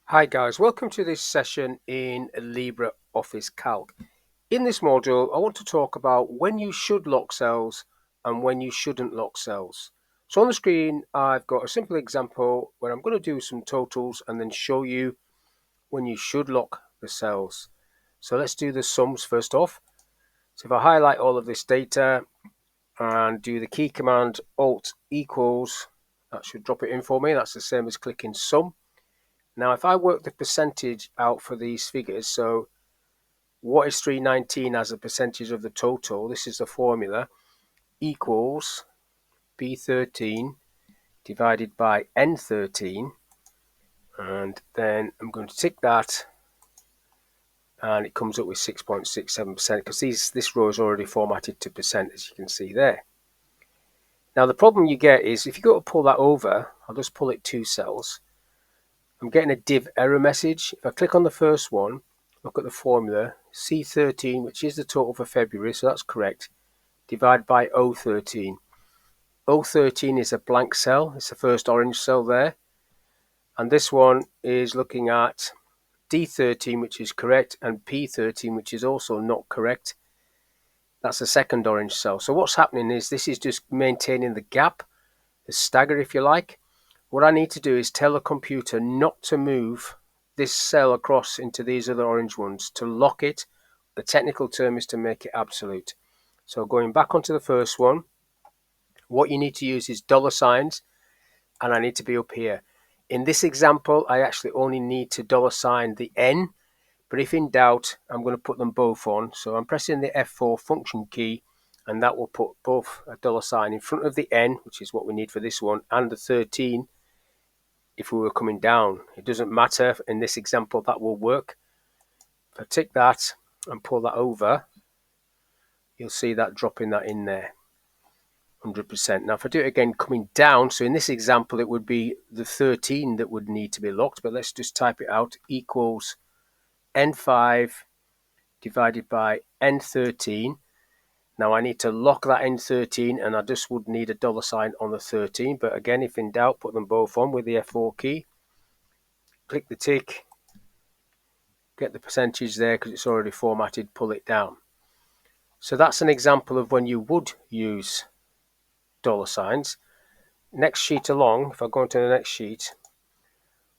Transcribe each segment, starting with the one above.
Hi guys, welcome to this session in LibreOffice Calc. In this module, I want to talk about when you should lock cells and when you shouldn't lock cells. So on the screen, I've got a simple example where I'm going to do some totals and then show you when you should lock the cells. So let's do the sums first off. So if I highlight all of this data and do the key command Alt equals, that should drop it in for me. That's the same as clicking sum. Now, if I work the percentage out for these figures, so what is 319 as a percentage of the total? This is the formula, equals B13 divided by N13. And then I'm going to tick that, and it comes up with 6.67% because this row is already formatted to percent, as you can see there. Now, the problem you get is if you go to pull that over, I'll just pull it 2 cells. I'm getting a div error message. If I click on the first one, look at the formula, C13, which is the total for February, so that's correct, divided by O13. O13 is a blank cell, it's the first orange cell there. And this one is looking at D13, which is correct, and P13, which is also not correct. That's the second orange cell. So what's happening is this is just maintaining the gap, the stagger if you like. What I need to do is tell the computer not to move this cell across into these other orange ones, to lock it. The technical term is to make it absolute. So going back onto the first one, what you need to use is dollar signs, and I need to be up here. In this example, I actually only need to dollar sign the N, but if in doubt, I'm going to put them both on. So I'm pressing the F4 function key, and that will put both a dollar sign in front of the N, which is what we need for this one, and the 13 if we were coming down. It doesn't matter. In this example, that will work. If I tick that and pull that over, you'll see that dropping that in there, 100%. Now, if I do it again coming down, so in this example, it would be the 13 that would need to be locked, but let's just type it out, equals N5 divided by N13. Now I need to lock that N13, and I just would need a dollar sign on the 13. But again, if in doubt, put them both on with the F4 key. Click the tick, get the percentage there because it's already formatted, pull it down. So that's an example of when you would use dollar signs. Next sheet along, if I go into the next sheet,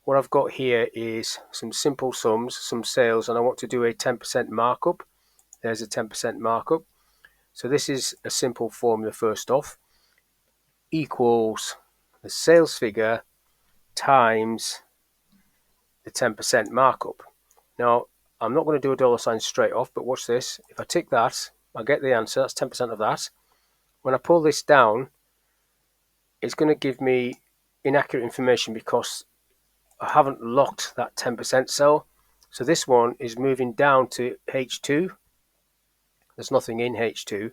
what I've got here is some simple sums, some sales, and I want to do a 10% markup. There's a 10% markup. So this is a simple formula first off, equals the sales figure times the 10% markup. Now, I'm not going to do a dollar sign straight off, but watch this. If I tick that, I get the answer. That's 10% of that. When I pull this down, it's going to give me inaccurate information because I haven't locked that 10% cell. So this one is moving down to H2. There's nothing in H2,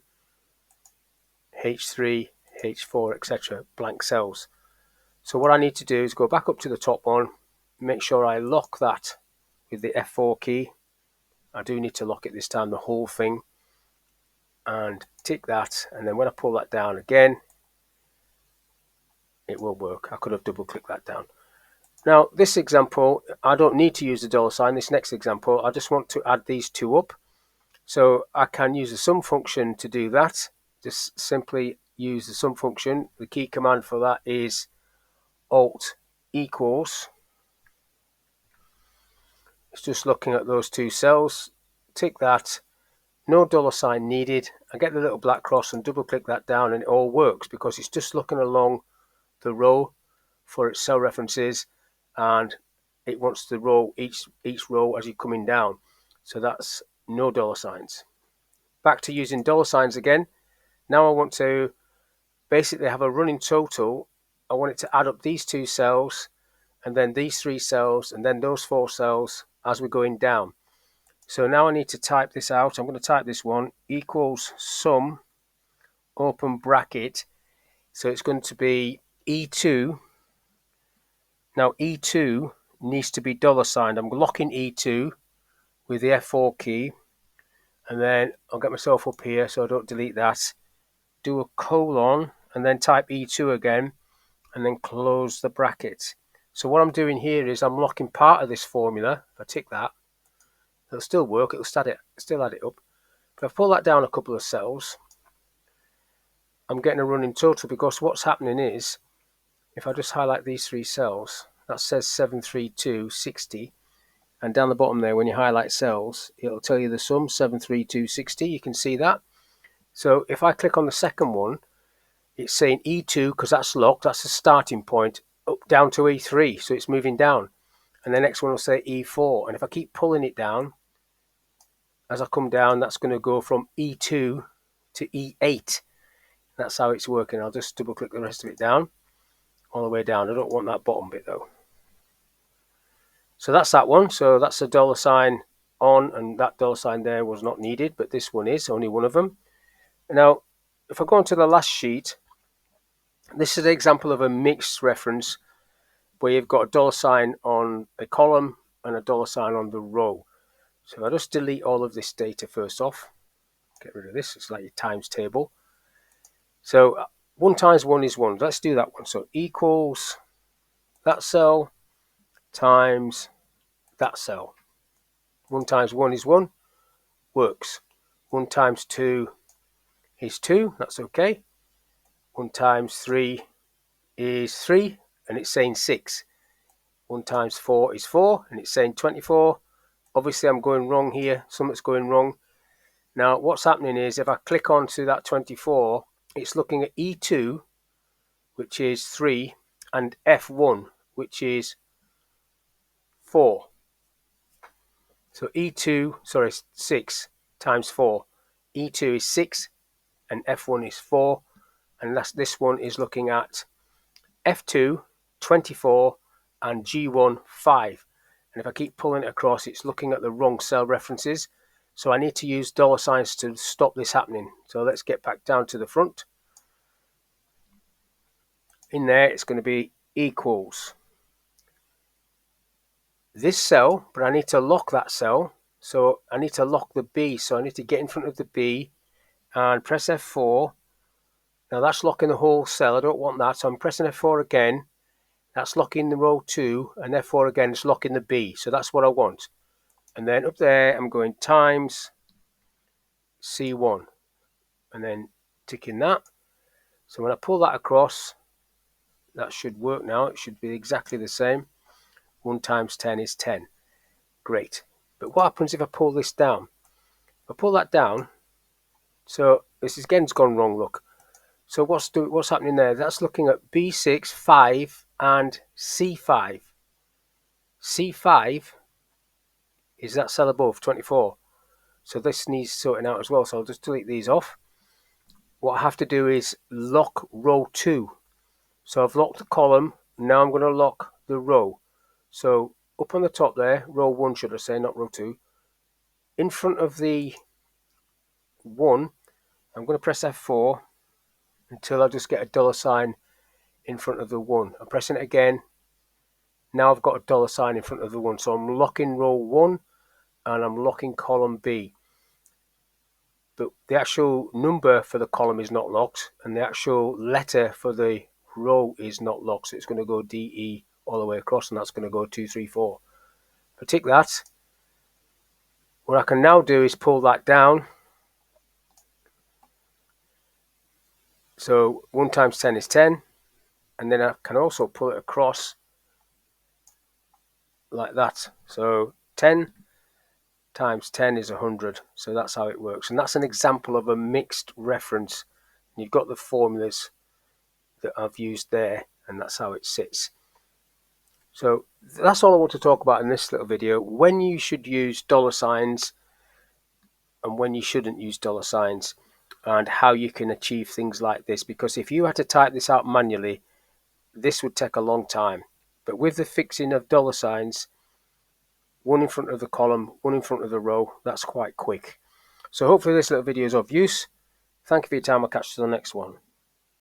H3, H4, etc. blank cells. So what I need to do is go back up to the top one, make sure I lock that with the F4 key. I do need to lock it this time, the whole thing, and tick that, and then when I pull that down again, it will work. I could have double clicked that down. Now this example, I don't need to use the dollar sign. This next example, I just want to add these two up. So I can use the sum function to do that. Just simply use the sum function. The key command for that is Alt equals. It's just looking at those two cells. Tick that. No dollar sign needed. I get the little black cross and double click that down, and it all works because it's just looking along the row for its cell references, and it wants the row, each row as you're coming down. So that's no dollar signs. Back to using dollar signs again. Now I want to basically have a running total. I want it to add up these two cells, and then these 3 cells, and then those 4 cells as we're going down. So now I need to type this out. I'm going to type this one, equals sum, open bracket. So it's going to be E2. Now E2 needs to be dollar signed. I'm locking E2 with the F4 key, and then I'll get myself up here so I don't delete that. Do a colon and then type E2 again, and then close the bracket. So what I'm doing here is I'm locking part of this formula. If I tick that, it'll still work, it'll still add it up. If I pull that down a couple of cells, I'm getting a running total, because what's happening is, if I just highlight these 3 cells, that says 73260, and down the bottom there, when you highlight cells, it'll tell you the sum, 73260, you can see that. So if I click on the second one, it's saying E2, because that's locked, that's the starting point, up down to E3, so it's moving down. And the next one will say E4, and if I keep pulling it down, as I come down, that's going to go from E2 to E8. That's how it's working. I'll just double click the rest of it down, all the way down. I don't want that bottom bit though. So that's that one. So that's a $sign on, and that $sign there was not needed, but this one is, only one of them. Now, if I go on to the last sheet, this is an example of a mixed reference where you've got a $sign on a column and a $sign on the row. So if I just delete all of this data first off, get rid of this, it's like your times table. So 1 times 1 is 1. Let's do that one. So equals that cell times that cell. 1 times 1 is 1, works. 1 times 2 is 2, that's okay. 1 times 3 is 3, and it's saying 6. 1 times 4 is 4, and it's saying 24. Obviously I'm going wrong here, something's going wrong. Now what's happening is, if I click onto that 24, it's looking at E2, which is 3, and F1, which is 4. So E2, sorry, 6 times 4. E2 is 6, and F1 is 4. And this one is looking at F2, 24, and G1, 5. And if I keep pulling it across, it's looking at the wrong cell references. So I need to use $signs to stop this happening. So let's get back down to the front. In there, it's going to be equals this cell, but I need to lock that cell. So I need to lock the B. So I need to get in front of the B and press F4. Now that's locking the whole cell. I don't want that. So I'm pressing F4 again. That's locking the row 2, and F4 again is locking the B. So that's what I want. And then up there, I'm going times C1, and then ticking that. So when I pull that across, that should work now. It should be exactly the same. 1 times 10 is 10. Great. But what happens if I pull this down? If I pull that down, so this is again's gone wrong, look. So what's happening there? That's looking at B6, 5, and C5. C5 is that cell above, 24. So this needs sorting out as well. So I'll just delete these off. What I have to do is lock row 2. So I've locked the column. Now I'm going to lock the row. So up on the top there, row 1 should I say, not row 2. In front of the 1, I'm going to press F4 until I just get a $sign in front of the 1. I'm pressing it again. Now I've got a $sign in front of the 1. So I'm locking row 1 and I'm locking column B. But the actual number for the column is not locked, and the actual letter for the row is not locked. So it's going to go DE all the way across, and that's going to go 2, 3, 4. If I tick that, what I can now do is pull that down. So 1 times 10 is 10, and then I can also pull it across like that. So 10 times 10 is 100. So that's how it works, and that's an example of a mixed reference. You've got the formulas that I've used there, and that's how it sits. So that's all I want to talk about in this little video, when you should use $signs and when you shouldn't use $signs, and how you can achieve things like this. Because if you had to type this out manually, this would take a long time. But with the fixing of $signs, 1 in front of the column, 1 in front of the row, that's quite quick. So hopefully this little video is of use. Thank you for your time. I'll catch you to the next one.